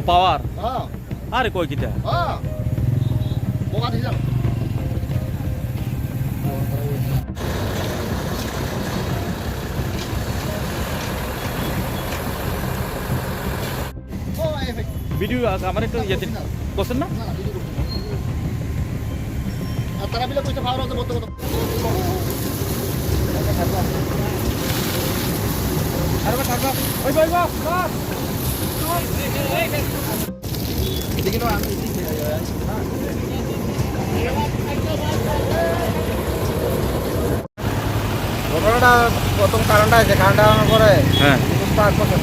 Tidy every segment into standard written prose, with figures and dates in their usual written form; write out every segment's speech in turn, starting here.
পাওয়ার হ্যাঁ আরে কই কিটা হ্যাঁ বোকা দিছি জানো ও এই ভাই ভিডিও আমার একটু ইয়েতে করছেন না না দিদি আর তারা বিলে কইতে পাওয়ার আছে বলতে বলতে আরে বা থাকবা ওই ভাই বাস বাস এদিকে তো আমি ঘটনাটা প্রথম কারণটা আছে কারণটা আনার পরে হ্যাঁ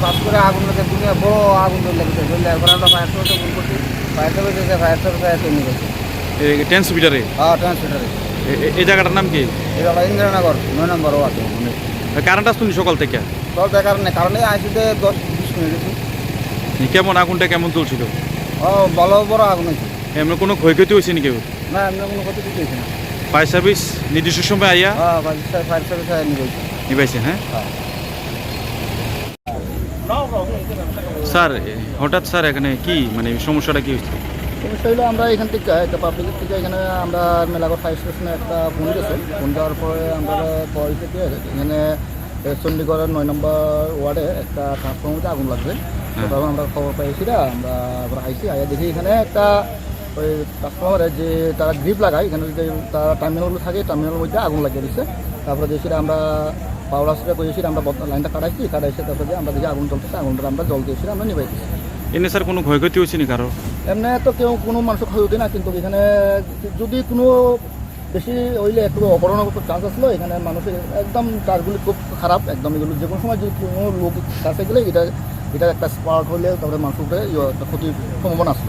পাস করে আগুন লেগে দুনিয়া বড় আগুন লেগেছে জ্বললে একবার আমরা ফায়ার সার্ভিসে ফোন করছি ফায়ার সার্ভিস এসে ফায়ার সার্ভিস এসে নিয়ে গেছে 10 মিটারে হ্যাঁ ট্রান্সমিটারে এই জায়গাটার নাম কি এটা হলো ইন্দিরানগর 9 নম্বর ওয়ার্ড কারেন্ট আসতো সকাল থেকে সব দেখার নেই কারণে আইসিতে 10-20 মিনিট গেছি কেমন আগুনটা কেমন চলছিল ও বড় বড় আগুন হয়েছে এমন কোনো ক্ষয়ক্ষতি হয়েছে নাকি না এমনি কোনো ক্ষতি কিছু হয়েছে না ফায়ার সার্ভিস নির্দিষ্ট সময় আইয়া হ্যাঁ ফায়ার সার্ভিস নিয়ে গেছে নিবাইছে হ্যাঁ হ্যাঁ স্যার হঠাৎ স্যার এখানে কি মানে সমস্যাটা কি হচ্ছে সমস্যা হলো আমরা এখান থেকে একটা পাবলিকের থেকে এখানে আমরা মেলাঘর ফায়ার স্টেশনে একটা ফোন গেছে ফোন যাওয়ার পরে আমরা পরে থেকে এখানে চণ্ডীগড়ের 9 নম্বর ওয়ার্ডে একটা ট্রান্সফর্মারে আগুন লাগবে তখন আমরা খবর পাইছি না আমরা আবার আইসি আইয়া দেখি এখানে একটা ওই ট্রান্সফর্মারে যে তারা গ্রিপ লাগায় এখানে যে তারা টার্মিনালগুলো থাকে টার্মিনালের মধ্যে আগুন লাগিয়ে দিচ্ছে তারপরে দেখি আমরা পাওয়ার হাউসটা করেছি আমরা লাইনটা কাটাইছি তারপরে আমরা দেখি আগুন চলতেছে আগুনটা আমরা জল দিয়েছি আমরা নিবাইছি এনে স্যার কোনো ক্ষয়ক্ষতি হয়েছে নি কারো এমনি তো কেউ কোনো মানুষের ক্ষয়ক্ষতি না কিন্তু এখানে যদি কোনো বেশি হইলে একটু অপহরণের চান্স আসলো এখানে মানুষের একদম তারগুলি খুব খারাপ একদম এগুলো যে কোনো সময় যদি কোনো লোক কাছে গেলে এটা একটা স্পার্ক হলে তারপরে মানুষের একটা ক্ষতির সম্ভাবনা আছে